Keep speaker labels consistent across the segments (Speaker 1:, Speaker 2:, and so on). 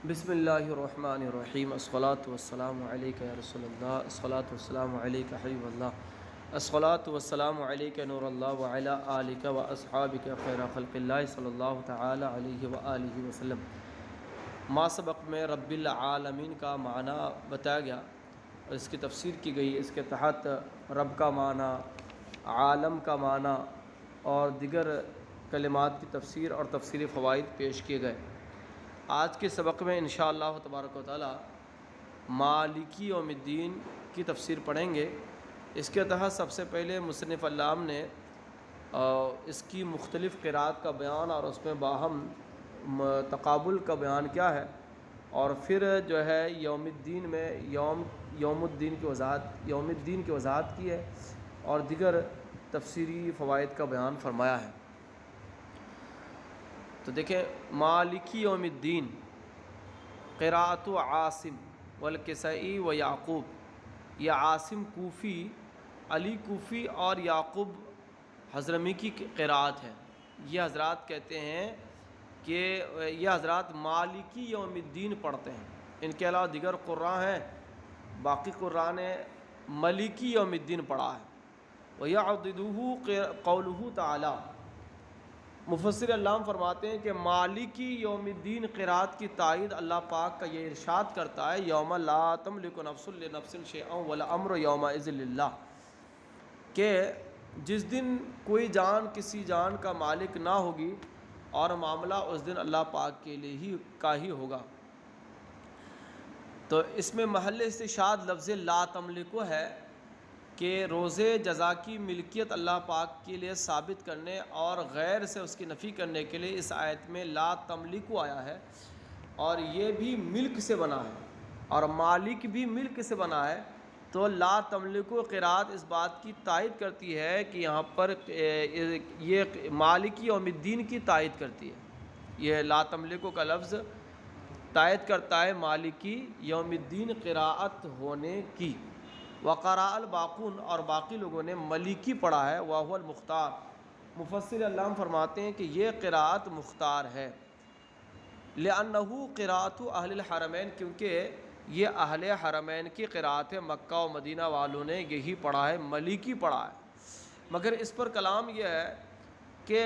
Speaker 1: بسم اللہ الرحمن الرحیم الصلاۃ والسلام علیک یا رسول اللہ الصلاۃ والسلام علیک حبیب اللہ الصلاۃ والسلام علیک نور اللہ وعلی آلک و اصحابک خیر خلق اللہ صلی اللہ تعالی علیہ وآلہ وسلم۔ ما سبق میں رب العالمین کا معنی بتایا گیا اور اس کی تفسیر کی گئی۔ اس کے تحت رب کا معنی، عالم کا معنی اور دیگر کلمات کی تفسیر اور تفسیری فوائد پیش کیے گئے۔ آج کے سبق میں انشاءاللہ تبارک و تعالی مالکی یوم الدین کی تفسیر پڑھیں گے۔ اس کے تحت سب سے پہلے مصنف علام نے اس کی مختلف قرات کا بیان اور اس میں باہم تقابل کا بیان کیا ہے، اور پھر جو ہے یوم الدین میں یوم الدین کی وضاحت کی ہے اور دیگر تفسیری فوائد کا بیان فرمایا ہے۔ تو دیکھیں، مالکی یوم الدین قراءت عاصم والکسائی و یعقوب، یہ عاصم کوفی، علی کوفی اور یعقوب حضرمی کی قراءت ہے۔ یہ حضرات کہتے ہیں کہ یہ حضرات مالکی یوم الدین پڑھتے ہیں۔ ان کے علاوہ دیگر قراء ہیں، باقی قراء نے مالکی یوم الدین پڑھا ہے۔ وَيَعْضِدُهُ قَوْلُهُ تعالی، مفسر علام فرماتے ہیں کہ مالکی یوم الدین قرات کی تائید اللہ پاک کا یہ ارشاد کرتا ہے، یوم لا تملک نفس لنفس شیئا والامر یومئذ للہ، کہ جس دن کوئی جان کسی جان کا مالک نہ ہوگی اور معاملہ اس دن اللہ پاک کے لیے ہی ہوگا۔ تو اس میں محل استشہاد لفظ لا تملکو ہے کہ روزے جزا کی ملکیت اللہ پاک کے لیے ثابت کرنے اور غیر سے اس کی نفی کرنے کے لیے اس آیت میں لا تملکو آیا ہے، اور یہ بھی ملک سے بنا ہے اور مالک بھی ملک سے بنا ہے۔ تو لا تملکو قرات اس بات کی تائید کرتی ہے کہ یہاں پر یہ مالکی یوم الدین کی تائید کرتی ہے۔ یہ لا تملکو کا لفظ تائید کرتا ہے مالکی یوم الدین قراءت ہونے کی۔ وقراء الباقون، اور باقی لوگوں نے ملیکی پڑھا ہے، وہو المختار۔ مفسر علام فرماتے ہیں کہ یہ قراءت مختار ہے، لأنہ قراءت اہل الحرمین، کیونکہ یہ اہل حرمین کی قراءت ہے، مکہ و مدینہ والوں نے یہی پڑھا ہے، ملیکی پڑھا ہے۔ مگر اس پر کلام یہ ہے کہ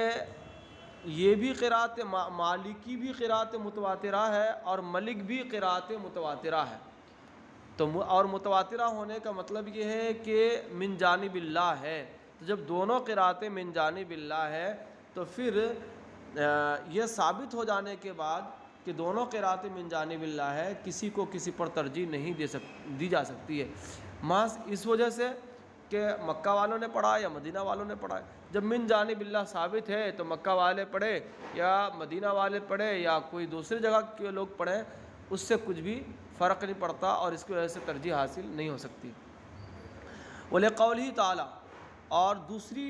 Speaker 1: یہ بھی قراءت مالکی بھی قراءت متواترہ ہے اور ملک بھی قراءت متواترہ ہے۔ تو اور متواترہ ہونے کا مطلب یہ ہے کہ من جانب اللہ ہے۔ تو جب دونوں قراتیں من جانب اللہ ہے تو پھر یہ ثابت ہو جانے کے بعد کہ دونوں قراتیں من جانب اللہ ہے، کسی کو کسی پر ترجیح نہیں دی جا سکتی ہے، محض اس وجہ سے کہ مکہ والوں نے پڑھا یا مدینہ والوں نے پڑھا ہے۔ جب من جانب اللہ ثابت ہے تو مکہ والے پڑھے یا مدینہ والے پڑھے یا کوئی دوسری جگہ کے لوگ پڑھیں، اس سے کچھ بھی فرق نہیں پڑتا اور اس کی وجہ سے ترجیح حاصل نہیں ہو سکتی۔ وَلِقَوْلِهِ تعالی، اور دوسری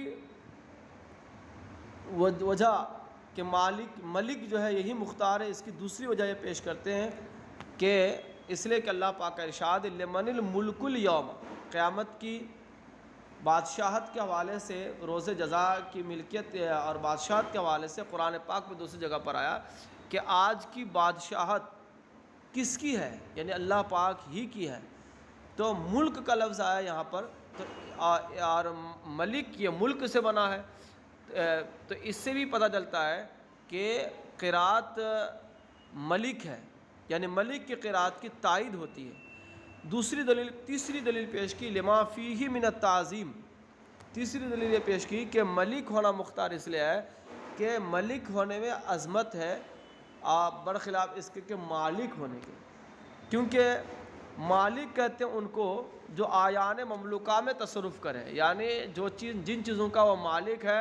Speaker 1: وجہ کہ ملک جو ہے یہی مختار ہے، اس کی دوسری وجہ یہ پیش کرتے ہیں کہ اس لیے کہ اللہ پاک کا ارشاد لمن الملک اليوم، قیامت کی بادشاہت کے حوالے سے، روز جزا کی ملکیت اور بادشاہت کے حوالے سے قرآن پاک میں دوسری جگہ پر آیا کہ آج کی بادشاہت کس کی ہے، یعنی اللہ پاک ہی کی ہے۔ تو ملک کا لفظ آیا یہاں پر، تو اور ملک یہ ملک سے بنا ہے، تو اس سے بھی پتہ چلتا ہے کہ قرات ملک ہے، یعنی ملک کی قرات کی تائید ہوتی ہے۔ تیسری دلیل پیش کی لما فیہ من التعظیم، تیسری دلیل یہ پیش کی کہ ملک ہونا مختار اس لیے ہے کہ ملک ہونے میں عظمت ہے برخلاف اس کے کہ مالک ہونے کے، کیونکہ مالک کہتے ہیں ان کو جو آیان مملوکہ میں تصرف کرے، یعنی جن چیزوں کا وہ مالک ہے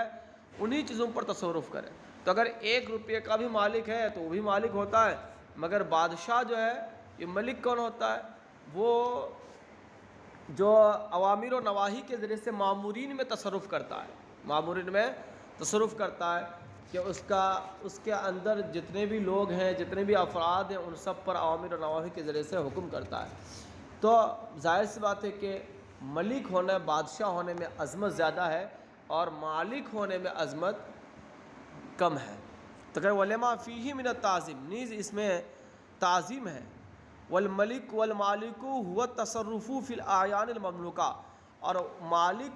Speaker 1: انہی چیزوں پر تصرف کرے۔ تو اگر 1 روپے کا بھی مالک ہے تو وہ بھی مالک ہوتا ہے، مگر بادشاہ جو ہے یہ ملک کون ہوتا ہے؟ وہ جو اوامر و نواہی کے ذریعے سے مامورین میں تصرف کرتا ہے، مامورین میں تصرف کرتا ہے کہ اس کے اندر جتنے بھی لوگ ہیں، جتنے بھی افراد ہیں، ان سب پر اوامر و نواہی کے ذریعے سے حکم کرتا ہے۔ تو ظاہر سی بات ہے کہ ملک ہونا، بادشاہ ہونے میں عظمت زیادہ ہے اور مالک ہونے میں عظمت کم ہے۔ تو کہ ولما فیہ من التعظیم، نیز اس میں تعظیم ہے۔ والملک والمالک هو التصرف فی الاعیان المملوکہ، اور مالک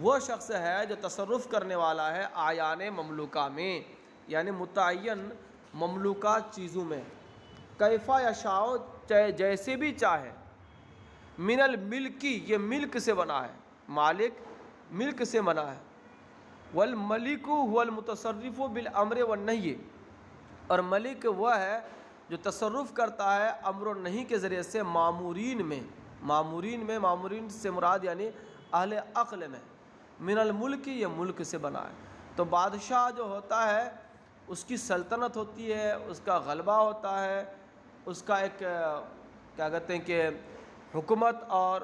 Speaker 1: وہ شخص ہے جو تصرف کرنے والا ہے اعیان مملوکہ میں، یعنی متعین مملوکہ چیزوں میں، کیفا یشاء، جیسے بھی چاہے، من الملکی، یہ ملک سے بنا ہے، مالک ملک سے بنا ہے، والملک هو المتصرف بالامر والنہی، اور ملک وہ ہے جو تصرف کرتا ہے امر و نہی کے ذریعے سے مامورین میں، مامورین سے مراد یعنی اہل عقل میں، من الملک، یہ ملک سے بنا ہے۔ تو بادشاہ جو ہوتا ہے اس کی سلطنت ہوتی ہے، اس کا غلبہ ہوتا ہے، اس کا ایک کیا کہتے ہیں کہ حکومت اور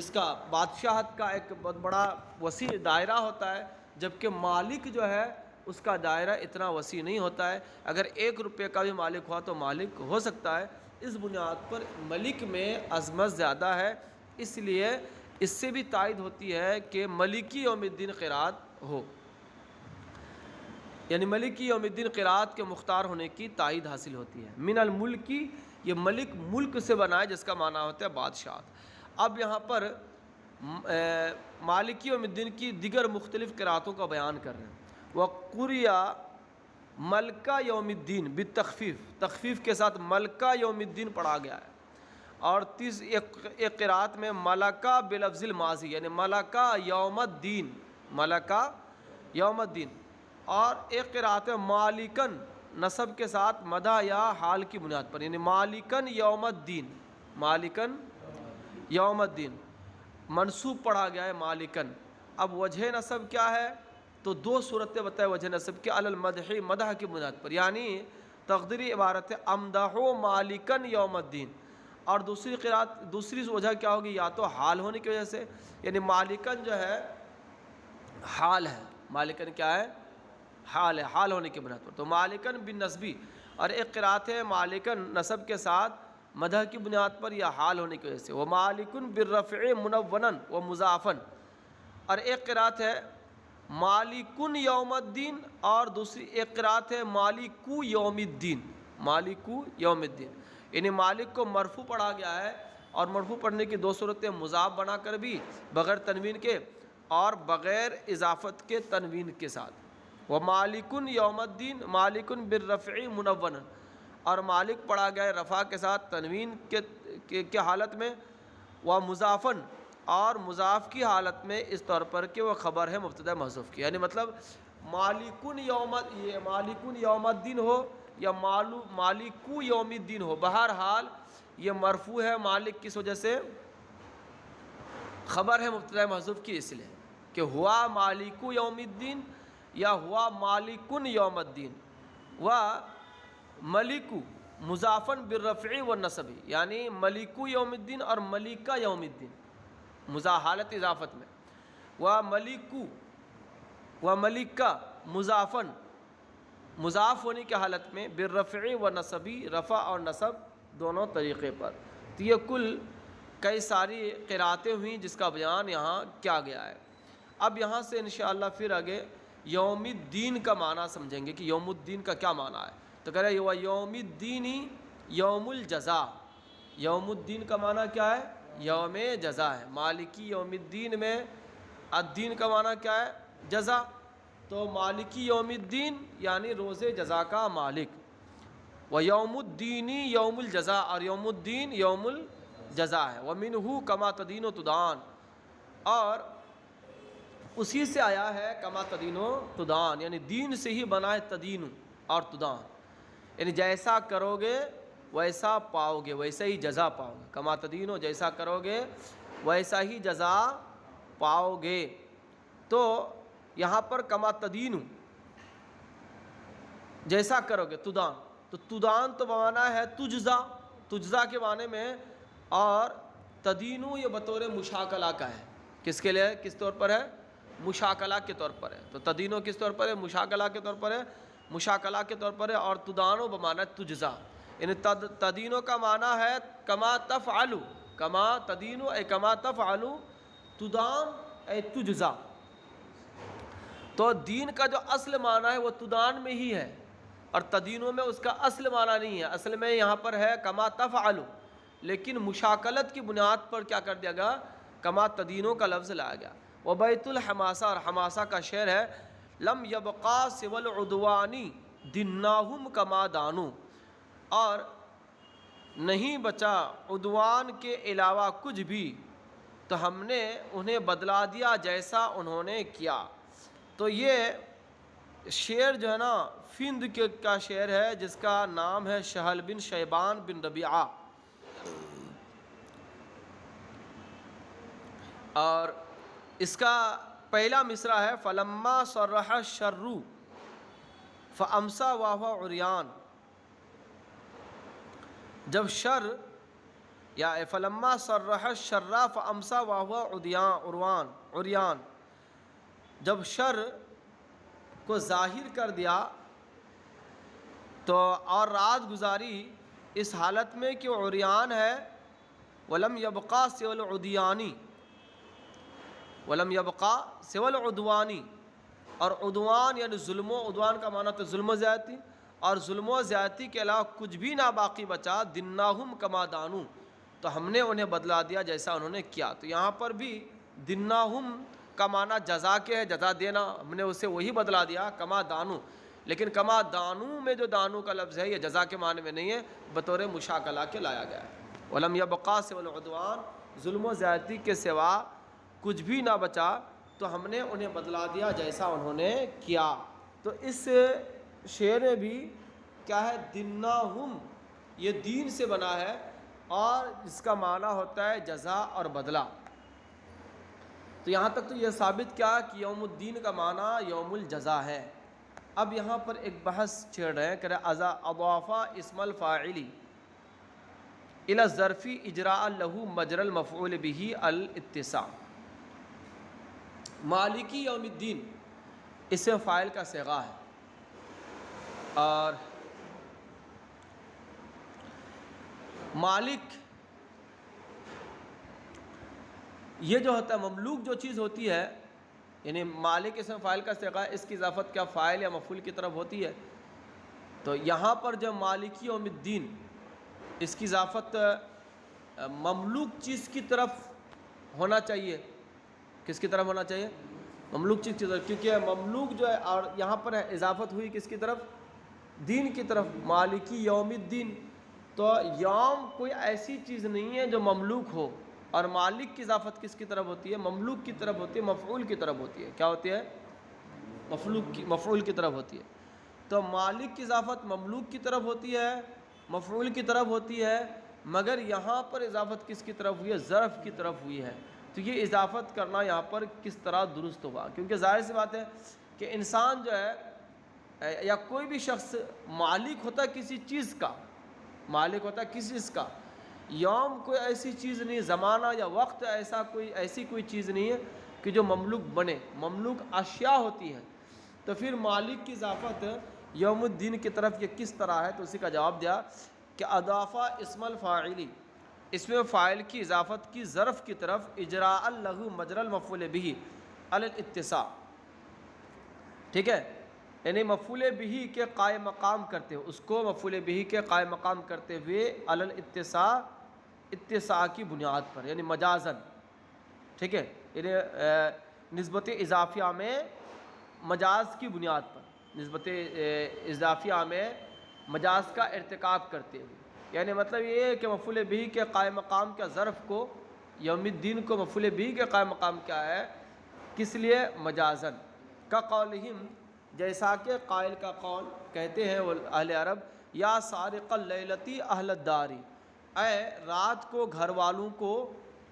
Speaker 1: اس کا بادشاہت کا ایک بہت بڑا وسیع دائرہ ہوتا ہے، جبکہ مالک جو ہے اس کا دائرہ اتنا وسیع نہیں ہوتا ہے۔ اگر 1 روپے کا بھی مالک ہوا تو مالک ہو سکتا ہے۔ اس بنیاد پر ملک میں عظمت زیادہ ہے، اس لیے اس سے بھی تائید ہوتی ہے کہ ملکی یوم الدین قرات ہو، یعنی ملکی یوم الدین قرات کے مختار ہونے کی تائید حاصل ہوتی ہے۔ من الملکی، یہ ملک ملک سے بنا ہے، جس کا معنی ہوتا ہے بادشاہت۔ اب یہاں پر مالکی یوم الدین کی دیگر مختلف قراتوں کا بیان کر رہے ہیں۔ وقریا ملکہ یوم الدین بالتخفیف، تخفیف کے ساتھ ملکہ یوم الدین پڑھا گیا ہے، اور ایک قرات میں ملکہ بلفظ الماضی، یعنی ملکہ یوم الدین، ملکہ یوم الدین، اور ایک قرات میں مالکن نصب کے ساتھ مدح یا حال کی بنیاد پر، یعنی مالکن یوم الدین، مالکن یوم الدین منصوب پڑھا گیا ہے مالکن۔ اب وجہ نصب کیا ہے؟ تو 2 صورتیں بتائے وجہ نصب کے، علی المدح، مدح کی بنیاد پر، یعنی تقدیری عبارت ہے امدح مالکن یوم الدین، اور دوسری قرات، دوسری وجہ کیا ہوگی؟ یا تو حال ہونے کی وجہ سے، یعنی مالکن جو ہے حال ہے، مالکن کیا ہے؟ حال ہے، حال ہونے کی بنیاد پر، تو مالکن بن نصبی، اور ایک قرات ہے مالکن نصب کے ساتھ مدح کی بنیاد پر یا حال ہونے کی وجہ سے، وہ مالکن بالرفع منونن و مضافن، اور ایک قرات ہے مالکن یوم الدین، اور دوسری ایک قرات ہے مالکو یوم الدین، مالکو یوم الدین، یعنی مالک کو مرفوع پڑھا گیا ہے، اور مرفوع پڑھنے کی 2 صورتیں، مضاف بنا کر بھی بغیر تنوین کے، اور بغیر اضافت کے تنوین کے ساتھ۔ وہ مالکن یوم الدین، مالکن بالرفع منون، اور مالک پڑھا گیا ہے رفع کے ساتھ تنوین کے حالت میں، وہ مضافن، اور مضاف کی حالت میں اس طور پر کہ وہ خبر ہے مبتدا محذوف کی، یعنی مطلب مالکن یوم الدین ہو یا مالکو یوم الدین ہو، بہرحال یہ مرفوع ہے مالک کس وجہ سے؟ خبر ہے مبتدا محذوف کی، اس لیے کہ ہوا مالکو یوم الدین یا ہوا مالکن یوم الدین، و ملکو مضافن بالرفع والنصب، یعنی ملکو یوم الدین اور ملکہ یوم الدین حالت اضافت میں، و ملکو و ملکہ مضافن، مضاف ہونے کی حالت میں، بالرفع والنصبی، رفع اور نصب دونوں طریقے پر۔ تو یہ کل کئی ساری قراتیں ہوئیں جس کا بیان یہاں کیا گیا ہے۔ اب یہاں سے انشاءاللہ پھر آگے یوم الدین کا معنی سمجھیں گے کہ یوم الدین کا کیا معنی ہے۔ تو کہہ رہے ہیں یوم الدینی یوم الجزا، یوم الدین کا معنی کیا ہے؟ یوم جزا ہے۔ مالکی یوم الدین میں الدین کا معنی کیا ہے؟ جزا، تو مالکی یوم الدین یعنی روز جزا کا مالک، و یوم الدینی یوم الجزا، اور یوم الدین یوم الجزا ہے، ومنہ کما تدین و تدان، اور اسی سے آیا ہے کما تدین و تدان، یعنی دین سے ہی بنا ہے تدین اور تدان، یعنی جیسا کرو گے ویسا پاؤ گے، ویسا ہی جزا پاؤ گے، کما تدین و، جیسا کرو گے ویسا ہی جزا پاؤ گے۔ تو یہاں پر کما تدین، جیسا کرو گے، تدان، تو تدان تو معنی ہے تجزا، تجزا کے معنی میں، اور تدینو یہ بطور مشاکلہ کا ہے، کس کے لیے، کس طور پر ہے؟ مشاکلہ کے طور پر ہے۔ تو تدینو کس طور پر ہے؟ مشاکلہ کے طور پر ہے، مشاکلہ کے طور پر ہے، اور تدانو بمعنی تجزا، یعنی تدینو کا معنی ہے کما تفعلو، کما تدینو اے کما تفعلو، تدان اے تجزا۔ تو دین کا جو اصل معنی ہے وہ تدان میں ہی ہے، اور تدینوں میں اس کا اصل معنی نہیں ہے، اصل میں یہاں پر ہے کما تفعلو، لیکن مشاکلت کی بنیاد پر کیا کر دیا گیا، کما تدینوں کا لفظ لایا گیا۔ وبیت الحماسہ، اور حماسہ کا شعر ہے، لم یبقا سوى العدوانی دناہم کما دانو، اور نہیں بچا عدوان کے علاوہ کچھ بھی تو ہم نے انہیں بدلا دیا جیسا انہوں نے کیا۔ تو یہ شعر جو ہے نا فند کا شعر ہے، جس کا نام ہے شہل بن شیبان بن ربیعہ، اور اس کا پہلا مصرع ہے فلما صرح الشر فامسى وهو عریان، جب شر یا فلما صرح الشر فامسى وهو عریان، جب شر کو ظاہر کر دیا تو اور رات گزاری اس حالت میں کہ عریان ہے، ولم یبقا سوى العدیانی، ولم یبقا سوى العدوانی، اور عدوان یعنی ظلم و عدوان کا معنی تو ظلم و زیادتی، اور ظلم و زیادتی کے علاوہ کچھ بھی نہ باقی بچا، دناہم کما دانو، تو ہم نے انہیں بدلا دیا جیسا انہوں نے کیا۔ تو یہاں پر بھی دناہم کا معنی جزا کے ہے، جزا دینا، ہم نے اسے وہی بدلا دیا کما دانو، لیکن کما دانو میں جو دانو کا لفظ ہے یہ جزا کے معنی میں نہیں ہے، بطور مشاکلہ کے لایا گیا ہے۔ ولم یبقا سوى العدوان، ظلم و زیادتی کے سوا کچھ بھی نہ بچا تو ہم نے انہیں بدلا دیا جیسا انہوں نے کیا۔ تو اس شعر میں بھی کیا ہے، دناہم، یہ دین سے بنا ہے اور اس کا معنی ہوتا ہے جزا اور بدلہ۔ تو یہاں تک تو یہ ثابت کیا کہ یوم الدین کا معنی یوم الجزا ہے۔ اب یہاں پر ایک بحث چھیڑ رہے ہیں کہ اضاف اسم الفاعل الی الظرف اجراء له مجرى المفعول به الاتساع، مالکی یوم الدین اسم فاعل کا صیغہ ہے، اور مالک یہ جو ہوتا ہے مملوک جو چیز ہوتی ہے، یعنی مالک اسم فاعل کا صیغہ ہے، اس کی اضافت کیا فاعل یا مفعول کی طرف ہوتی ہے؟ تو یہاں پر جو مالکی یوم الدین، اس کی اضافت مملوک چیز کی طرف ہونا چاہیے۔ کس کی طرف ہونا چاہیے؟ مملوک چیز کی طرف، کیونکہ مملوک جو ہے، اور یہاں پر اضافت ہوئی کس کی طرف؟ دین کی طرف، مالکی یوم الدین۔ تو یوم کوئی ایسی چیز نہیں ہے جو مملوک ہو، اور مالک کی اضافت کس کی طرف ہوتی ہے؟ مملوک کی طرف ہوتی ہے، مفعول کی طرف ہوتی ہے۔ کیا ہوتی ہے؟ مفعول کی طرف ہوتی ہے۔ تو مالک کی اضافت مملوک کی طرف ہوتی ہے، مفعول کی طرف ہوتی ہے، مگر یہاں پر اضافت کس کی طرف ہوئی ہے؟ ظرف کی طرف ہوئی ہے۔ تو یہ اضافت کرنا یہاں پر کس طرح درست ہوا؟ کیونکہ ظاہر سی بات ہے کہ انسان جو ہے یا کوئی بھی شخص مالک ہوتا ہے کسی چیز کا، مالک ہوتا ہے کسی چیز کا۔ یوم کوئی ایسی چیز نہیں، زمانہ یا وقت ایسی کوئی چیز نہیں ہے کہ جو مملوک بنے، مملوک اشیاء ہوتی ہیں۔ تو پھر مالک کی اضافت یوم الدین کی طرف یہ کس طرح ہے؟ تو اسی کا جواب دیا کہ اضافہ اسم الفاعلی، اس میں فاعل کی اضافت کی ظرف کی طرف اجراء له مجرى المفعول به علی الاتساع، ٹھیک ہے، یعنی مفعول به کے قائم مقام کرتے ہوئے، اس کو مفعول به کے قائم مقام کرتے ہوئے علی الاتساع، اتساع کی بنیاد پر، یعنی مجازن، ٹھیک ہے، یعنی نسبت اضافیہ میں مجاز کی بنیاد پر، نسبت اضافیہ میں مجاز کا ارتکاب کرتے ہوئے، یعنی مطلب یہ ہے کہ مفعول به کے قائم مقام کا ظرف کو، یوم الدین کو مفعول به کے قائم مقام کیا ہے؟ کس لیے؟ مجازن۔ کا قولہم، جیسا کہ قائل کا قول، کہتے ہیں وہ اہل عرب، یا سارق اللیلتی اہل الداری، اے رات کو گھر والوں کو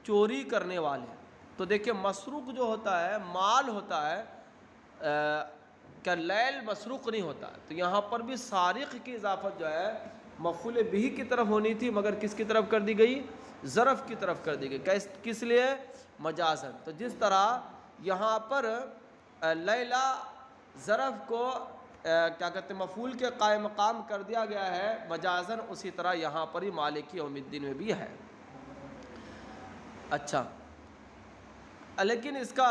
Speaker 1: چوری کرنے والے۔ تو دیکھیں مسروق جو ہوتا ہے مال ہوتا ہے، کہ لیل مسروق نہیں ہوتا ہے، تو یہاں پر بھی سارق کی اضافت جو ہے مفعول به کی طرف ہونی تھی، مگر کس کی طرف کر دی گئی؟ ظرف کی طرف کر دی گئی۔ کس لیے؟ مجازن۔ تو جس طرح یہاں پر لیلا ظرف کو کیا کہتے ہیں مفعول کے قائم مقام کر دیا گیا ہے مجازن، اسی طرح یہاں پر ہی مالکی یوم الدین میں بھی ہے۔ اچھا، لیکن اس کا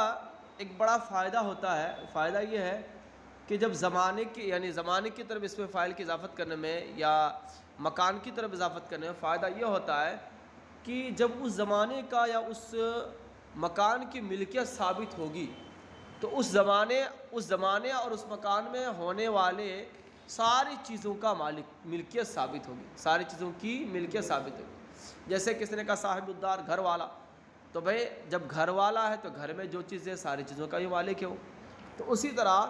Speaker 1: ایک بڑا فائدہ ہوتا ہے، فائدہ یہ ہے کہ جب زمانے کی یعنی زمانے کی طرف اس میں فاعل کی اضافت کرنے میں یا مکان کی طرف اضافت کرنے میں فائدہ یہ ہوتا ہے کہ جب اس زمانے کا یا اس مکان کی ملکیت ثابت ہوگی تو اس زمانے اور اس مکان میں ہونے والے ساری چیزوں کا ملکیت ثابت ہوگی، ساری چیزوں کی ملکیت ثابت ہوگی۔ جیسے کسی نے کہا صاحب الدار، گھر والا، تو بھائی جب گھر والا ہے تو گھر میں جو چیز ہے ساری چیزوں کا ہی مالک ہے وہ۔ تو اسی طرح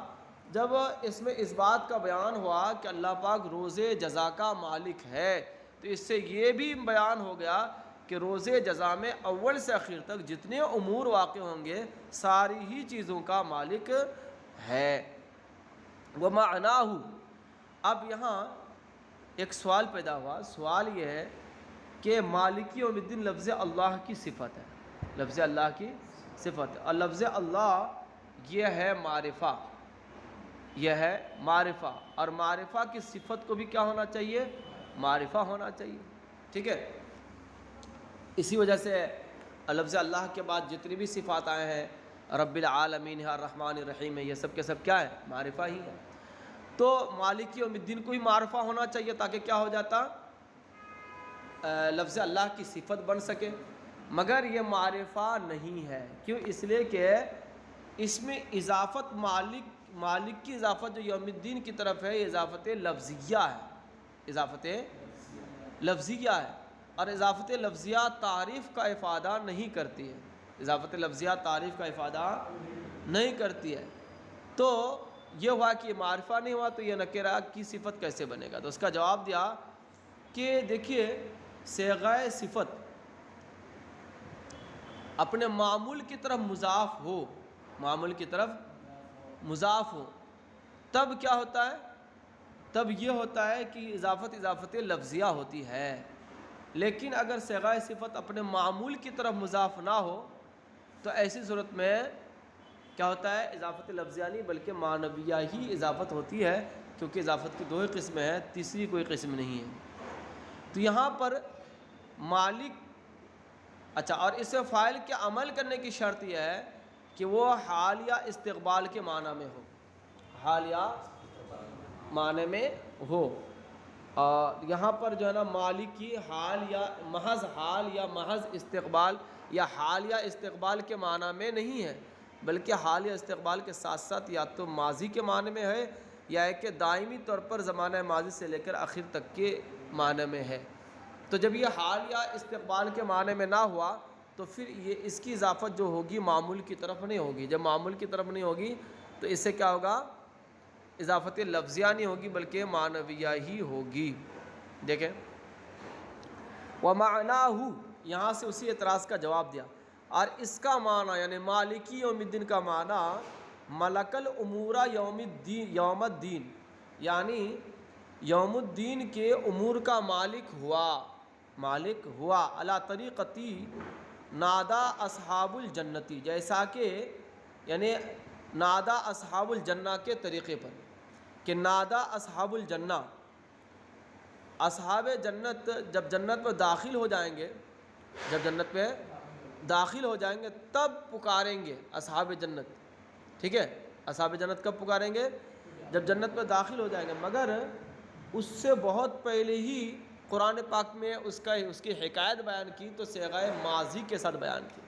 Speaker 1: جب اس میں اس بات کا بیان ہوا کہ اللہ پاک روز جزا کا مالک ہے، تو اس سے یہ بھی بیان ہو گیا کہ روز جزا میں اول سے آخر تک جتنے امور واقع ہوں گے ساری ہی چیزوں کا مالک ہے۔ وَمَعْنَاهُ، اب یہاں ایک سوال پیدا ہوا، سوال یہ ہے کہ مالک یوم الدین لفظ اللہ کی صفت ہے، لفظ اللہ کی صفت ہے، اور لفظ اللہ یہ ہے معرفہ، یہ ہے معرفہ، اور معرفہ کی صفت کو بھی کیا ہونا چاہیے؟ معرفہ ہونا چاہیے، ٹھیک ہے۔ اسی وجہ سے لفظ اللہ کے بعد جتنی بھی صفات آئے ہیں، رب العالمین ہے، الرحمن الرحیم ہے، یہ سب کے سب کیا ہے؟ معرفہ ہی ہے۔ تو مالک یوم الدین کو ہی معرفہ ہونا چاہیے تاکہ کیا ہو جاتا؟ لفظ اللہ کی صفت بن سکے، مگر یہ معرفہ نہیں ہے۔ کیوں؟ اس لیے کہ اس میں اضافت مالک کی اضافت جو یوم الدین کی طرف ہے، یہ اضافت لفظیہ ہے، اضافت لفظیہ ہے، اور اضافت لفظیہ تعریف کا افادہ نہیں کرتی ہے، اضافت لفظیہ تعریف کا افادہ نہیں کرتی ہے۔ تو یہ ہوا کہ معرفہ نہیں ہوا تو یہ نکرہ کی صفت کیسے بنے گا؟ تو اس کا جواب دیا کہ دیکھیے صیغہ صفت اپنے معمول کی طرف مضاف ہو، معمول کی طرف مضاف ہو، تب کیا ہوتا ہے؟ تب یہ ہوتا ہے کہ اضافت لفظیہ ہوتی ہے۔ لیکن اگر صیغہ صفت اپنے معمول کی طرف مضاف نہ ہو تو ایسی صورت میں کیا ہوتا ہے؟ اضافت لفظیہ نہیں بلکہ معنویہ ہی اضافت ہوتی ہے، کیونکہ اضافت کی دو ہی قسمیں ہیں، تیسری کوئی قسم نہیں ہے۔ تو یہاں پر مالک، اچھا، اور اس سے فاعل کے عمل کرنے کی شرط یہ ہے کہ وہ حال یا استقبال کے معنی میں ہو، حال یا معنی میں ہو۔ اور یہاں پر جو ہے نا مالک کی حال یا محض استقبال یا حال یا استقبال کے معنی میں نہیں ہے، بلکہ حال یا استقبال کے ساتھ ساتھ یا تو ماضی کے معنی میں ہے یا کہ دائمی طور پر زمانہ ماضی سے لے کر آخر تک کے معنی میں ہے۔ تو جب یہ حال یا استقبال کے معنی میں نہ ہوا تو پھر یہ اس کی اضافت جو ہوگی معمول کی طرف نہیں ہوگی۔ جب معمول کی طرف نہیں ہوگی تو اس سے کیا ہوگا؟ اضافت لفظیہ نہیں ہوگی بلکہ معنویہ ہی ہوگی۔ دیکھیں وَمَعْنَاهُ، یہاں سے اسی اعتراض کا جواب دیا، اور اس کا معنی یعنی مالکی یوم الدین کا معنی ملک الامور یوم الدین، یعنی یوم الدین کے امور کا مالک ہوا علی طریقتی نادا اصحاب الجنتی، جیسا کہ یعنی نادا اصحاب الجنہ کے طریقے پر، کہ نادا اصحاب الجنہ، اصحاب جنت جب جنت میں داخل ہو جائیں گے، جب جنت میں داخل ہو جائیں گے تب پکاریں گے اصحاب جنت، ٹھیک ہے؟ اصحاب جنت کب پکاریں گے؟ جب جنت میں داخل ہو جائیں گے، مگر اس سے بہت پہلے ہی قرآن پاک میں اس کی حکایت بیان کی تو صیغہ ماضی کے ساتھ بیان کی،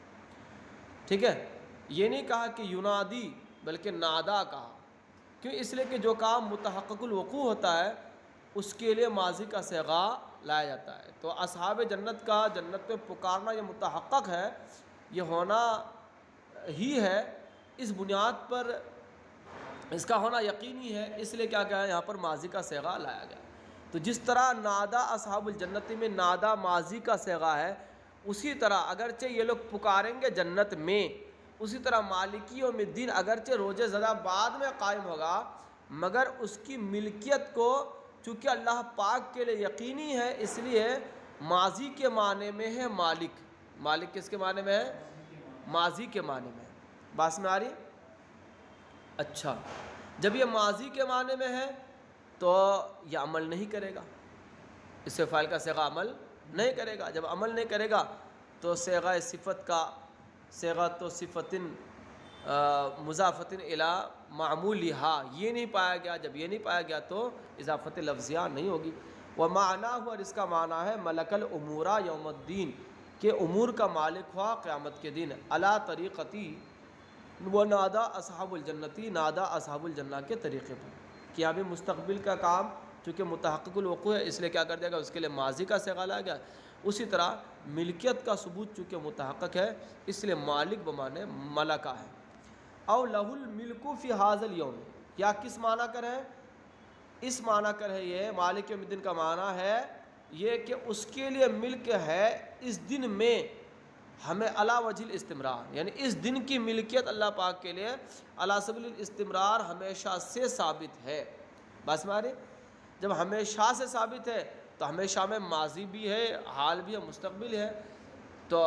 Speaker 1: ٹھیک ہے؟ یہ نہیں کہا کہ ینادی بلکہ نادا کہا، کیوں؟ اس لیے کہ جو کام متحقق الوقوع ہوتا ہے اس کے لیے ماضی کا صیغہ لایا جاتا ہے۔ تو اصحاب جنت کا جنت میں پکارنا یہ متحقق ہے، یہ ہونا ہی ہے، اس بنیاد پر اس کا ہونا یقینی ہے، اس لیے کیا ہے یہاں پر ماضی کا صیغہ لایا گیا۔ تو جس طرح نادا اصحاب الجنتی میں نادا ماضی کا صیغہ ہے، اسی طرح اگرچہ یہ لوگ پکاریں گے جنت میں، اسی طرح مالکی یوم الدین اگرچہ روز زدہ بعد میں قائم ہوگا مگر اس کی ملکیت کو چونکہ اللہ پاک کے لیے یقینی ہے، اس لیے ماضی کے معنی میں ہے مالک۔ مالک کس کے معنی میں ہے؟ ماضی کے معنی میں۔ بات میں آ رہی؟ اچھا، جب یہ ماضی کے معنی میں ہے تو یہ عمل نہیں کرے گا، اس سے فاعل کا صیغہ عمل نہیں کرے گا۔ جب عمل نہیں کرے گا تو صیغہ صفت کا صیغہ تو صفتن مضافتن الی معمولہا، یہ نہیں پایا گیا، جب یہ نہیں پایا گیا تو اضافت لفظیہ نہیں ہوگی۔ ومعنی ہوا، اور اس کا معنی ہے ملک الامورا یوم الدین، کہ امور کا مالک ہوا قیامت کے دن، علی طریقتی و نادا اصحاب الجنتی، نادا اصحاب الجنہ کے طریقے پر، کہ یہاں بھی مستقبل کا کام چونکہ متحقق الوقوع ہے اس لیے کیا کر دیا گیا، اس کے لیے ماضی کا صیغہ لایا گیا۔ اسی طرح ملکیت کا ثبوت چونکہ متحقق ہے اس لیے مالک بمانے ملکہ ہے۔ او لہ الملک فی ھذا الیوم، یا کس معنی کر ہے، اس معنی کر ہے یہ مالک یوم الدین کا معنی ہے یہ کہ اس کے لیے ملک ہے اس دن میں، ہمیں علی وجہ الاستمرار، یعنی اس دن کی ملکیت اللہ پاک کے لیے علی سبیل الاستمرار ہمیشہ سے ثابت ہے۔ بس مارے جب ہمیشہ سے ثابت ہے تو ہمیشہ میں ماضی بھی ہے، حال بھی ہے، مستقبل ہے، تو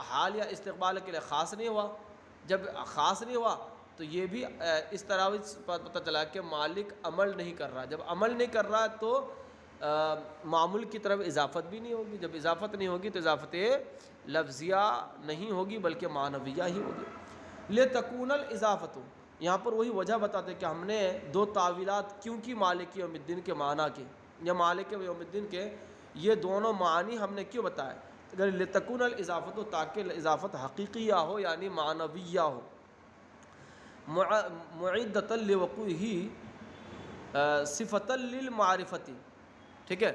Speaker 1: حال یا استقبال کے لیے خاص نہیں ہوا، جب خاص نہیں ہوا تو یہ بھی اس طرح پتہ چلا کہ مالک عمل نہیں کر رہا، جب عمل نہیں کر رہا تو معمول کی طرف اضافت بھی نہیں ہوگی، جب اضافت نہیں ہوگی تو اضافت لفظیہ نہیں ہوگی بلکہ معنویہ ہی ہوگی۔ لتکون الاضافت، یہاں پر وہی وجہ بتاتے کہ ہم نے دو تعویلات کیوں کی مالک یوم الدین کے معنی کے یا مالک یوم الدین کے، یہ دونوں معنی ہم نے کیوں بتائے، اگر لتکون الاضافت، تاکہ اضافت حقیقیہ ہو یعنی معنویہ ہو، معدۃ لوقوعہ صفۃ للمعرفۃ، ٹھیک ہے،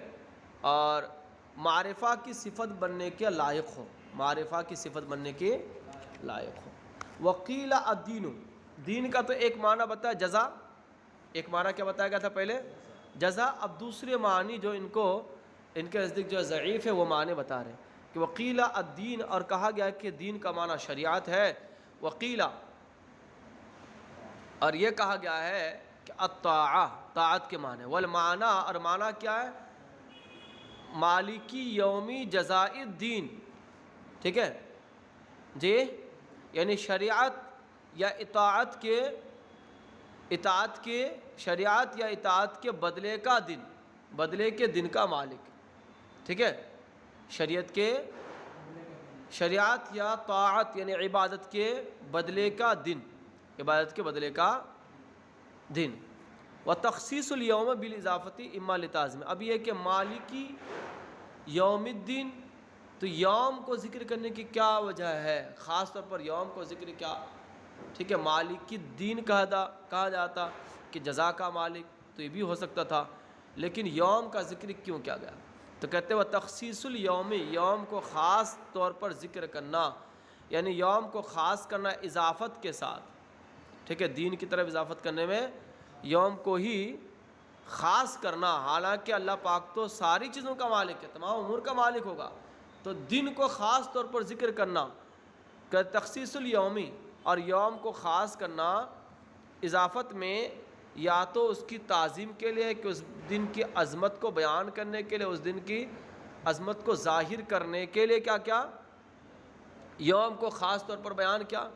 Speaker 1: اور معرفہ کی صفت بننے کے لائق ہو، معرفہ کی صفت بننے کے لائق ہو۔ وقیل الدین، دین کا تو ایک معنی بتایا جزا، ایک معنی کیا بتایا گیا تھا پہلے، جزا، اب دوسرے معنی جو ان کے نزدیک جو ضعیف ہے وہ معنی بتا رہے ہیں کہ وقیل الدین، اور کہا گیا کہ دین کا معنی شریعت ہے، وقیل، اور یہ کہا گیا ہے کہ الطاعہ، طاعت کے معنی، والمعنی، اور معنی کیا ہے، مالکی یومی جزاء الدین، ٹھیک ہے جی، یعنی شریعت یا اطاعت کے شریعت یا اطاعت کے بدلے کا دن، بدلے کے دن کا مالک، ٹھیک ہے، شریعت یا طاعت یعنی عبادت کے بدلے کا دن، عبادت کے بدلے کا دن۔ وتخصیص الیوم بالاضافۃ اما لتعظیم، اب یہ کہ مالکی یوم الدین، تو یوم کو ذکر کرنے کی کیا وجہ ہے، خاص طور پر یوم کو ذکر کیا، ٹھیک ہے، مالکی دین کہا جاتا کہ جزا کا مالک، تو یہ بھی ہو سکتا تھا، لیکن یوم کا ذکر کیوں کیا گیا، تو کہتے وہ تخصیص الیوم، یوم کو خاص طور پر ذکر کرنا، یعنی یوم کو خاص کرنا اضافت کے ساتھ، ٹھیک ہے، دین کی طرف اضافت کرنے میں یوم کو ہی خاص کرنا، حالانکہ اللہ پاک تو ساری چیزوں کا مالک ہے، تمام امور کا مالک ہوگا، تو دن کو خاص طور پر ذکر کرنا کہ تخصیص الیومی، اور یوم کو خاص کرنا اضافت میں، یا تو اس کی تعظیم کے لیے کہ اس دن کی عظمت کو بیان کرنے کے لیے، اس دن کی عظمت کو ظاہر کرنے کے لیے کیا یوم کو خاص طور پر بیان کیا،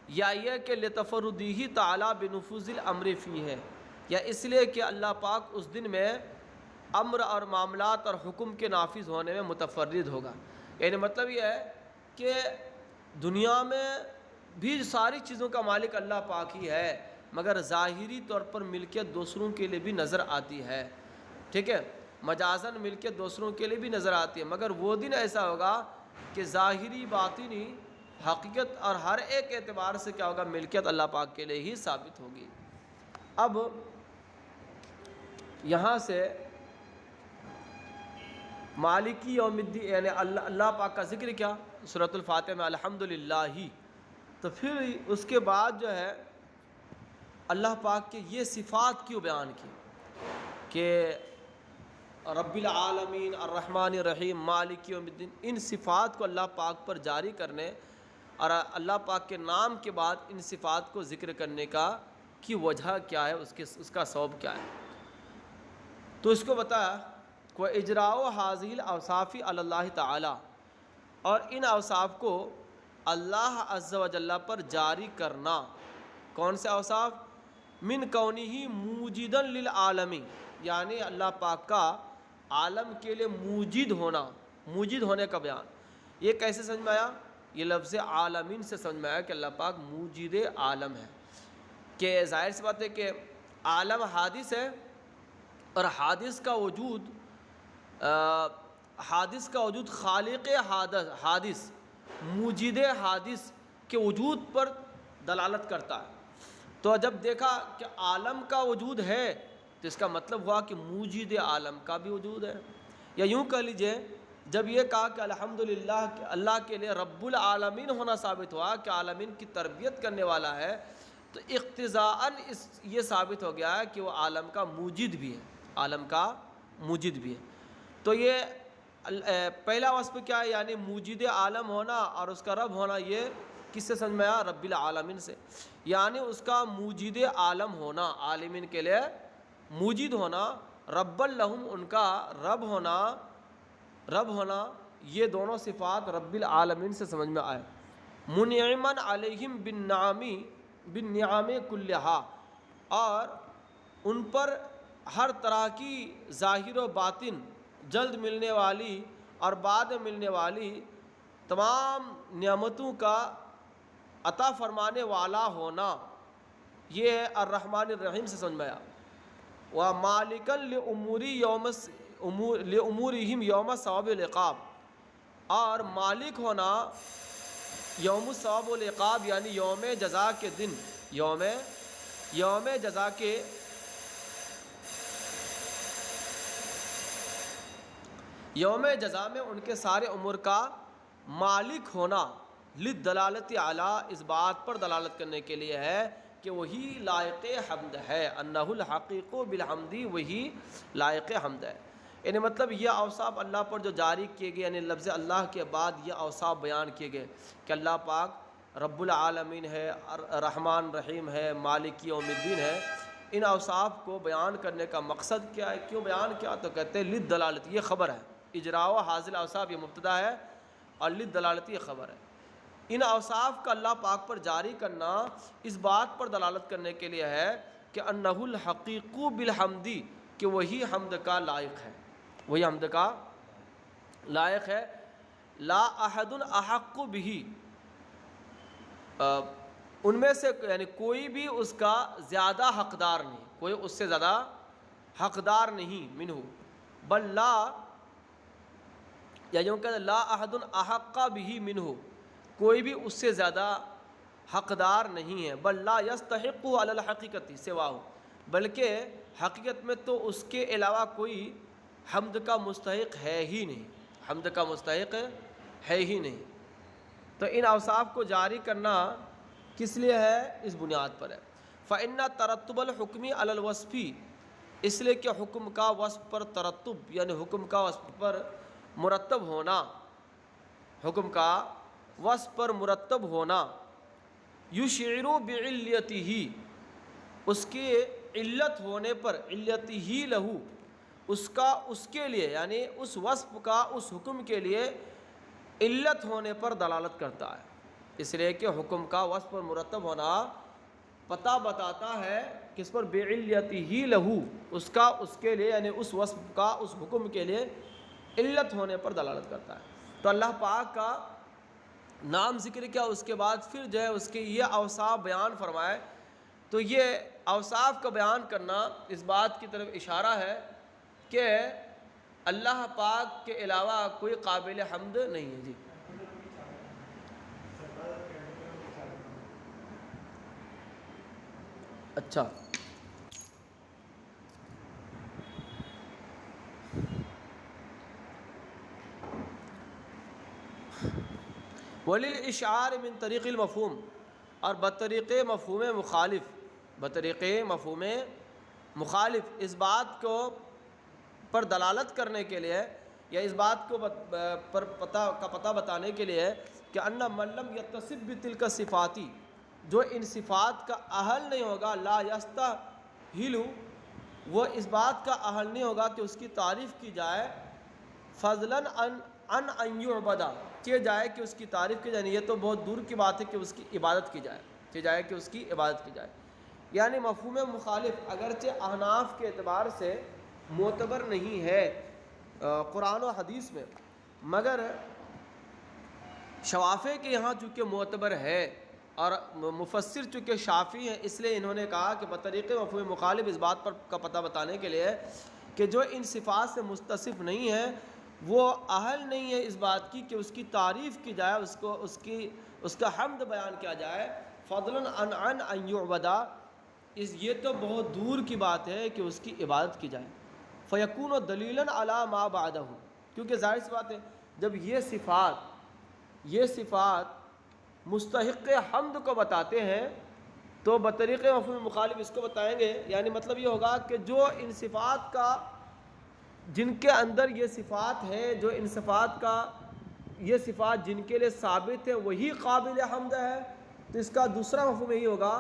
Speaker 1: یا یہ کہ لتفردہ تعالی بنفوذ الامر فی ہے، یا اس لیے کہ اللہ پاک اس دن میں امر اور معاملات اور حکم کے نافذ ہونے میں متفرد ہوگا، یعنی مطلب یہ ہے کہ دنیا میں بھی ساری چیزوں کا مالک اللہ پاک ہی ہے، مگر ظاہری طور پر ملکیت دوسروں کے لیے بھی نظر آتی ہے، ٹھیک ہے، مجازاً ملکیت دوسروں کے لیے بھی نظر آتی ہے، مگر وہ دن ایسا ہوگا کہ ظاہری باطنی حقیقت اور ہر ایک اعتبار سے کیا ہوگا، ملکیت اللہ پاک کے لیے ہی ثابت ہوگی۔ اب یہاں سے مالکی یوم الدین یعنی اللہ پاک کا ذکر کیا سورۃ الفاتحہ میں الحمدللہ ہی، تو پھر اس کے بعد جو ہے اللہ پاک کے یہ صفات کیوں بیان کی کہ رب العالمین الرحمن الرحیم مالک یوم الدین، ان صفات کو اللہ پاک پر جاری کرنے اور اللہ پاک کے نام کے بعد ان صفات کو ذکر کرنے کی وجہ کیا ہے، اس کا سبب کیا ہے، تو اس کو بتایا کہ اجراء حاذی الاوصاف علی اللہ تعالی، اور ان اوصاف کو اللہ عز و جل پر جاری کرنا، کون سے اوصاف، من کونہ موجدا للعالم، یعنی اللہ پاک کا عالم کے لیے موجد ہونے کا بیان، یہ کیسے سمجھ میں آیا، یہ لفظ عالمین سے سمجھ میں آیا کہ اللہ پاک موجد عالم ہے، کہ ظاہر سی بات ہے کہ عالم حادث ہے، اور حادث کا وجود خالق حادث موجد حادث کے وجود پر دلالت کرتا ہے۔ تو جب دیکھا کہ عالم کا وجود ہے تو اس کا مطلب ہوا کہ موجد عالم کا بھی وجود ہے، یا یوں کہہ لیجئے جب یہ کہا کہ الحمدللہ کہ اللہ کے لیے رب العالمین ہونا ثابت ہوا کہ عالمین کی تربیت کرنے والا ہے، تو اقتضاءً یہ ثابت ہو گیا ہے کہ وہ عالم کا موجد بھی ہے، عالم کا موجد بھی ہے۔ تو یہ پہلا وصف کیا ہے، یعنی موجد عالم ہونا اور اس کا رب ہونا، یہ کس سے سمجھ میں آیا؟ رب العالمین سے، یعنی اس کا موجد عالم ہونا، عالمین کے لیے موجد ہونا، رب لہم ان کا رب ہونا، یہ دونوں صفات رب العالمین سے سمجھ میں آئے۔ منعماً علیہم بالنعم کلہا، اور ان پر ہر طرح کی ظاہر و باطن، جلد ملنے والی اور بعد میں ملنے والی تمام نعمتوں کا عطا فرمانے والا ہونا، یہ الرحمن الرحیم سے سمجھ میں آیا۔ وَمَالِكًا لِأُمُورِهِمْ یوم ثواب العقاب، اور مالک ہونا یوم ثواب العقاب، یعنی یوم جزا کے دن، یوم جزا کے یوم جزا میں ان کے سارے امور کا مالک ہونا، للدلالت علی، اس بات پر دلالت کرنے کے لیے ہے کہ وہی لائق حمد ہے، انہ الحقیق بالحمدی، وہی لائق حمد ہے۔ یعنی مطلب یہ اوصاف اللہ پر جو جاری کیے گئے، یعنی لفظ اللہ کے بعد یہ اوصاف بیان کیے گئے کہ اللہ پاک رب العالمین ہے، رحمان رحیم ہے، مالک یوم الدین ہے، ان اوصاف کو بیان کرنے کا مقصد کیا ہے، کیوں بیان کیا؟ تو کہتے ہیں للدلالت، یہ خبر ہے، اجراء و حاصل اوصاف یہ مبتدا ہے، اور للدلالت یہ خبر ہے۔ ان اوصاف کا اللہ پاک پر جاری کرنا اس بات پر دلالت کرنے کے لیے ہے کہ انہ الحقیق بالحمدی، کہ وہی حمد کا لائق ہے، وہی حمد کا لائق ہے۔ لا احد احق بہ، ان میں سے یعنی کوئی بھی اس کا زیادہ حقدار نہیں، کوئی اس سے زیادہ حقدار نہیں، منہ بل لا، یا یوں کہ لا احد احق بہ منہ، کوئی بھی اس سے زیادہ حقدار نہیں ہے، بل لا یستحق علی الحقیقت سواہ، بلکہ حقیقت میں تو اس کے علاوہ کوئی حمد کا مستحق ہے ہی نہیں، حمد کا مستحق ہے ہی نہیں۔ تو ان اوصاف کو جاری کرنا کس لیے ہے؟ اس بنیاد پر ہے۔ فإن ترتب الحکم علی الوصف، اس لیے کہ حکم کا وصف پر ترتب، یعنی حکم کا وصف پر مرتب ہونا، حکم کا وصف پر مرتب ہونا، یشعر بعلیتہ، اس کی علت ہونے پر، علتہ لہو، اس کے لیے، یعنی اس وصف کا اس حکم کے لیے علت ہونے پر دلالت کرتا ہے۔ اس لیے کہ حکم کا وصف پر مرتب ہونا پتہ بتاتا ہے کس پر؟ بعلیتہ لہو، اس کے لیے، یعنی اس وصف کا اس حکم کے لیے علت ہونے پر دلالت کرتا ہے۔ تو اللہ پاک کا نام ذکر کیا، اس کے بعد پھر جو ہے اس کے یہ اوصاف بیان فرمائے، تو یہ اوصاف کا بیان کرنا اس بات کی طرف اشارہ ہے کہ اللہ پاک کے علاوہ کوئی قابل حمد نہیں ہے۔ جی اچھا، وللاشعار من طریق المفہوم، اور بطریق مفہوم مخالف اس بات کو پر دلالت کرنے کے لیے، یا اس بات کو پر پتہ بتانے کے لیے کہ ان من لم یتصف بتلک صفاتی، جو ان صفات کا اہل نہیں ہوگا، لا یستاہل، وہ اس بات کا اہل نہیں ہوگا کہ اس کی تعریف کی جائے، فضلاً ان یعبد، کہ جائے کہ اس کی تعریف کی جائے، یہ تو بہت دور کی بات ہے کہ اس کی عبادت کی جائے، یعنی مفہوم مخالف اگرچہ احناف کے اعتبار سے معتبر نہیں ہے قرآن و حدیث میں، مگر شوافع کے یہاں چونکہ معتبر ہے، اور مفسر چونکہ شافعی ہیں اس لیے انہوں نے کہا کہ بطریق مفہوم مخالف اس بات پر کا پتہ بتانے کے لیے کہ جو ان صفات سے متصف نہیں ہے وہ اہل نہیں ہے اس بات کی کہ اس کی تعریف کی جائے، اس کا حمد بیان کیا جائے، فضلاً عن ان یعبدا، یہ تو بہت دور کی بات ہے کہ اس کی عبادت کی جائے، فیکون دلیلاً علی ما بعدہ، کیونکہ ظاہر سی بات ہے جب یہ صفات مستحق حمد کو بتاتے ہیں تو بطریق مفہوم مخالف اس کو بتائیں گے، یعنی مطلب یہ ہوگا کہ جو ان صفات کا، جن کے اندر یہ صفات ہے، جو ان صفات کا یہ صفات جن کے لیے ثابت ہے وہی قابل حمد ہے، تو اس کا دوسرا مفہوم یہی ہوگا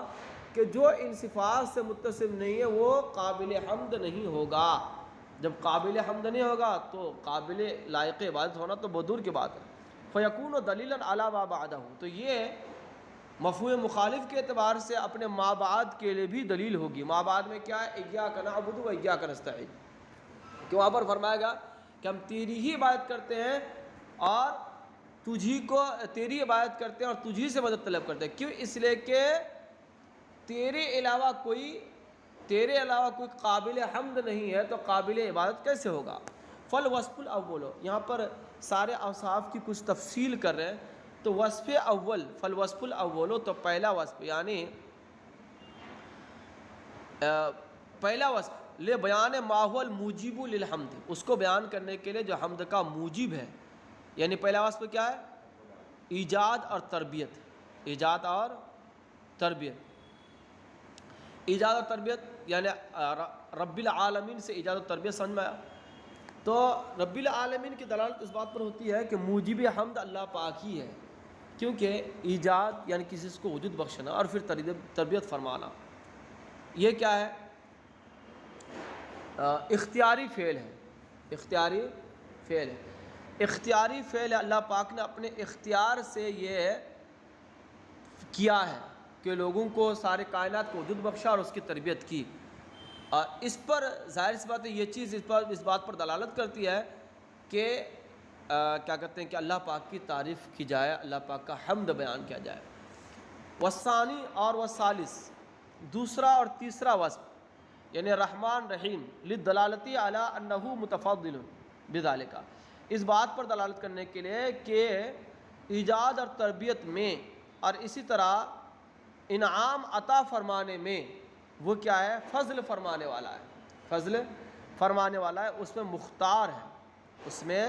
Speaker 1: کہ جو ان صفات سے متصف نہیں ہے وہ قابل حمد نہیں ہوگا۔ جب قابل حمد نہیں ہوگا تو قابل لائق عبادت ہونا تو بہت دور کی بات ہے۔ فیکون دلیلاً علی ما بعدہ، تو یہ مفہوم مخالف کے اعتبار سے اپنے ما بعد کے لیے بھی دلیل ہوگی۔ ما بعد میں کیا ہے؟ ایاک نعبد و ایاک نستعین، کہ وہاں پر فرمایا گا کہ ہم تیری ہی عبادت کرتے ہیں اور تیری عبادت کرتے ہیں اور تجھی سے مدد طلب کرتے ہیں۔ کیوں؟ اس لیے کہ تیرے علاوہ کوئی قابل حمد نہیں ہے، تو قابل عبادت کیسے ہوگا؟ فالوصف الاول، یہاں پر سارے اوصاف کی کچھ تفصیل کر رہے ہیں، تو وصف اول، فالوصف الاول، تو پہلا وصف یعنی پہلا وصف لے بیان ما هو الموجب للحمد، اس کو بیان کرنے کے لیے جو حمد کا موجب ہے، یعنی پہلا وصف کیا ہے؟ ایجاد اور تربیت، ایجاد اور تربیت یعنی رب العالمین سے ایجاد و تربیت سمجھ میں آیا؟ تو رب العالمین کی دلالت اس بات پر ہوتی ہے کہ موجب حمد اللہ پاک ہی ہے، کیونکہ ایجاد یعنی کسی کو وجود بخشنا اور پھر تربیت فرمانا، یہ کیا ہے؟ اختیاری فعل ہے، اختیاری فعل ہے۔ اللہ پاک نے اپنے اختیار سے یہ کیا ہے کہ لوگوں کو، سارے کائنات کو وجود بخشا اور اس کی تربیت کی، اور اس پر ظاہر سی بات ہے یہ چیز اس بات پر دلالت کرتی ہے کہ کیا کہتے ہیں کہ اللہ پاک کی تعریف کی جائے، اللہ پاک کا حمد بیان کیا جائے۔ والثانی اور والثالث، دوسرا اور تیسرا وصف یعنی رحمان رحیم، للدلالتی علی انہ متفضل بذالک، اس بات پر دلالت کرنے کے لیے کہ ایجاد اور تربیت میں اور اسی طرح انعام عطا فرمانے میں وہ کیا ہے؟ فضل فرمانے والا ہے، اس میں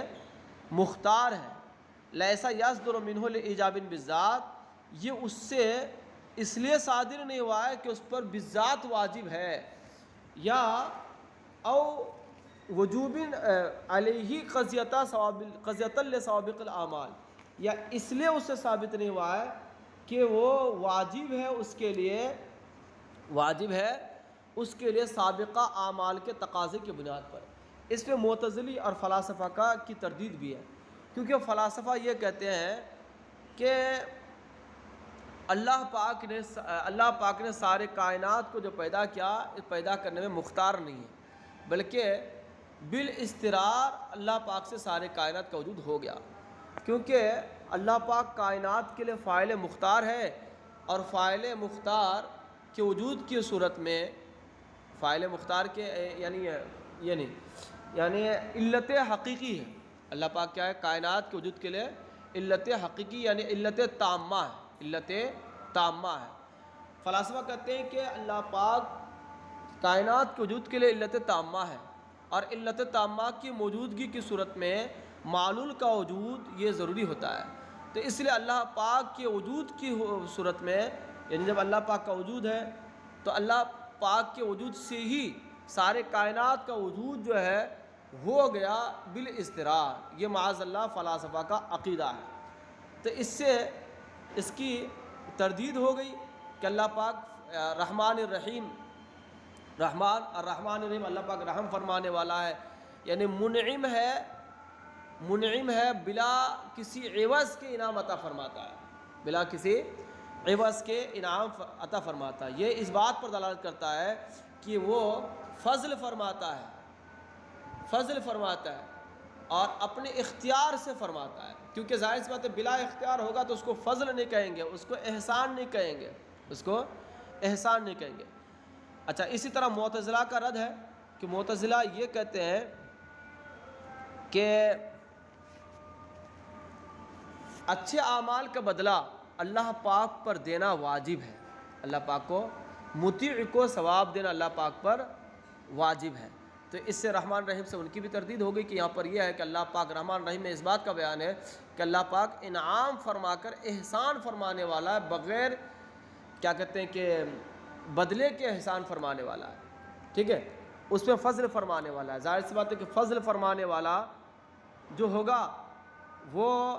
Speaker 1: مختار ہے، لیسا یصدر منہ لایجاب بالذات، یہ اس سے اس لیے صادر نہیں ہوا ہے کہ اس پر بالذات واجب ہے، یا او وجوب علیہ قضیۃ لسوابق الاعمال، یا اس لیے اس سے ثابت نہیں ہوا ہے کہ وہ واجب ہے اس کے لیے سابقہ اعمال کے تقاضے کی بنیاد پر۔ اس پہ معتزلی اور فلاسفہ کی تردید بھی ہے، کیونکہ فلاسفہ یہ کہتے ہیں کہ اللہ پاک نے سارے کائنات کو جو پیدا کیا، پیدا کرنے میں مختار نہیں ہے، بلکہ بالاضطرار اللہ پاک سے سارے کائنات کا وجود ہو گیا، کیونکہ اللہ پاک کائنات کے لیے فاعل مختار ہے، اور فاعل مختار کے وجود کی صورت میں فاعل مختار کے یعنی علت حقیقی ہے۔ اللہ پاک کیا ہے؟ کائنات کے وجود کے لیے علت حقیقی یعنی علت تامہ ہے۔ فلاسفہ کہتے ہیں کہ اللہ پاک کائنات کے وجود کے لیے علت تامہ ہے، اور علت تامہ کی موجودگی کی صورت میں معلول کا وجود یہ ضروری ہوتا ہے، تو اس لیے اللہ پاک کے وجود کی صورت میں، یعنی جب اللہ پاک کا وجود ہے تو اللہ پاک کے وجود سے ہی سارے کائنات کا وجود جو ہے ہو گیا بالاضطرار، یہ معاذ اللہ فلاسفہ کا عقیدہ ہے۔ تو اس سے اس کی تردید ہو گئی کہ اللہ پاک رحمان الرحیم، اللہ پاک رحم فرمانے والا ہے، یعنی منعم ہے، بلا کسی عوض کے انعام عطا فرماتا ہے، یہ اس بات پر دلالت کرتا ہے کہ وہ فضل فرماتا ہے، اور اپنے اختیار سے فرماتا ہے، کیونکہ ظاہر سی بات ہے بلا اختیار ہوگا تو اس کو فضل نہیں کہیں گے، اس کو احسان نہیں کہیں گے، اس کو احسان نہیں کہیں گے۔ اچھا، اسی طرح معتزلہ کا رد ہے کہ معتزلہ یہ کہتے ہیں کہ اچھے اعمال کا بدلہ اللہ پاک پر دینا واجب ہے، اللہ پاک کو مطیع کو ثواب دینا اللہ پاک پر واجب ہے۔ تو اس سے رحمان رحیم سے ان کی بھی تردید ہو گئی کہ یہاں پر یہ ہے کہ اللہ پاک رحمان رحیم میں اس بات کا بیان ہے کہ اللہ پاک انعام فرما کر احسان فرمانے والا ہے، بغیر کیا کہتے ہیں کہ بدلے کے احسان فرمانے والا ہے، ٹھیک ہے، اس پہ فضل فرمانے والا ہے۔ ظاہر سی بات ہے کہ فضل فرمانے والا جو ہوگا وہ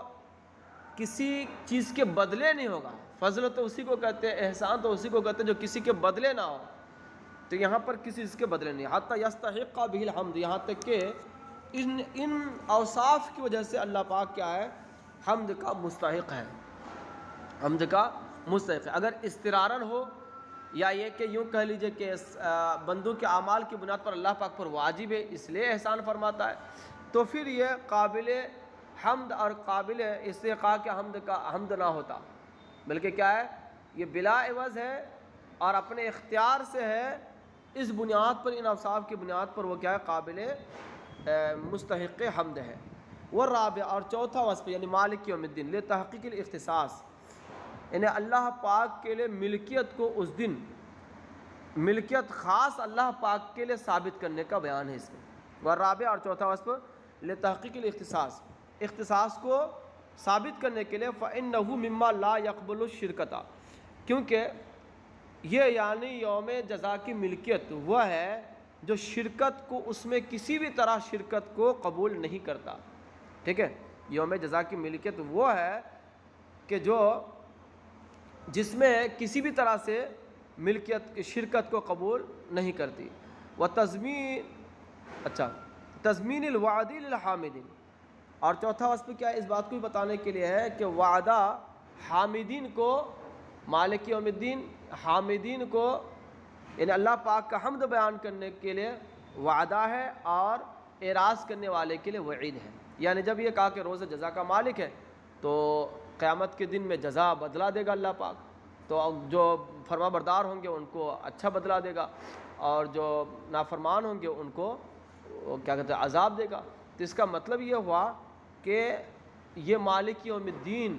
Speaker 1: کسی چیز کے بدلے نہیں ہوگا، فضل تو اسی کو کہتے ہیں، احسان تو اسی کو کہتے ہیں جو کسی کے بدلے نہ ہو، تو یہاں پر کسی چیز کے بدلے نہیں، حتی یستحق بہ الحمد، یہاں تک کہ ان اوصاف کی وجہ سے اللہ پاک کیا ہے، حمد کا مستحق ہے، حمد کا مستحق ہے۔ اگر استراراً ہو یا یہ کہ یوں کہہ لیجئے کہ بندوں کے اعمال کی بنیاد پر اللہ پاک پر واجب ہے اس لیے احسان فرماتا ہے، تو پھر یہ قابل حمد اور قابل استحقاق حمد کا حمد نہ ہوتا، بلکہ کیا ہے، یہ بلا عوض ہے اور اپنے اختیار سے ہے، اس بنیاد پر، ان اوصاف کی بنیاد پر وہ کیا ہے، قابل مستحق حمد ہے۔ والرابع، اور چوتھا وصف یعنی مالک یوم الدین، لتحقیق الاختصاص، یعنی اللہ پاک کے لیے ملکیت کو اس دن، ملکیت خاص اللہ پاک کے لیے ثابت کرنے کا بیان ہے اس میں۔ والرابع، اور چوتھا وصف لتحقیق الاختصاص، اختصاص کو ثابت کرنے کے لیے، فإنہ مما لا يقبل الشرکۃ، کیونکہ یہ یعنی یوم جزا کی ملکیت وہ ہے جو شرکت کو، اس میں کسی بھی طرح شرکت کو قبول نہیں کرتا، ٹھیک ہے، یوم جزا کی ملکیت وہ ہے کہ جو جس میں کسی بھی طرح سے ملکیت شرکت کو قبول نہیں کرتی۔ تضمین الوعد للحامدین، اور چوتھا وصف کیا ہے، اس بات کو بھی بتانے کے لیے ہے کہ وعدہ حامدین کو، مالک یوم الدین حامدین کو، یعنی اللہ پاک کا حمد بیان کرنے کے لیے وعدہ ہے اور اعراض کرنے والے کے لیے وعید ہے۔ یعنی جب یہ کہا کہ روز جزا کا مالک ہے تو قیامت کے دن میں جزا بدلا دے گا اللہ پاک، تو جو فرما بردار ہوں گے ان کو اچھا بدلا دے گا، اور جو نافرمان ہوں گے ان کو کیا کہتے ہیں، عذاب دے گا۔ تو اس کا مطلب یہ ہوا کہ یہ مالک یوم الدین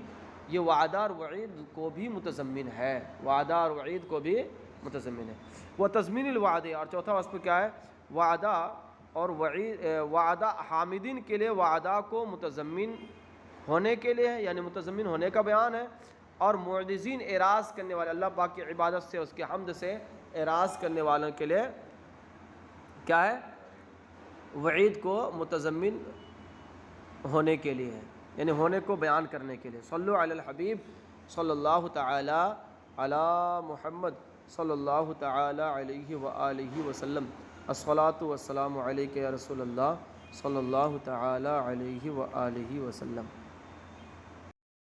Speaker 1: یہ وعدہ اور وعید کو بھی متضمن ہے، وعدہ اور وعید کو بھی متضمن ہے۔ وہ تضمین الوعد، اور چوتھا وصف کیا ہے، وعدہ اور وعید، وعدہ حامدین کے لیے وعدہ کو متضمن ہونے کے لیے ہے، یعنی متضمن ہونے کا بیان ہے، اور معرضین اعراض کرنے والے، اللہ پاک کی عبادت سے، اس کے حمد سے اعراض کرنے والوں کے لیے کیا ہے، وعید کو متضمن ہونے کے لیے ہے، یعنی ہونے کو بیان کرنے کے لیے۔ صلو علی الحبیب صلی اللہ تعالی علی محمد صلی اللہ تعالی علیہ وآلہ وسلم، الصلاۃ والسلام علیک یا رسول اللہ صلی اللہ تعالی علیہ وآلہ وسلم۔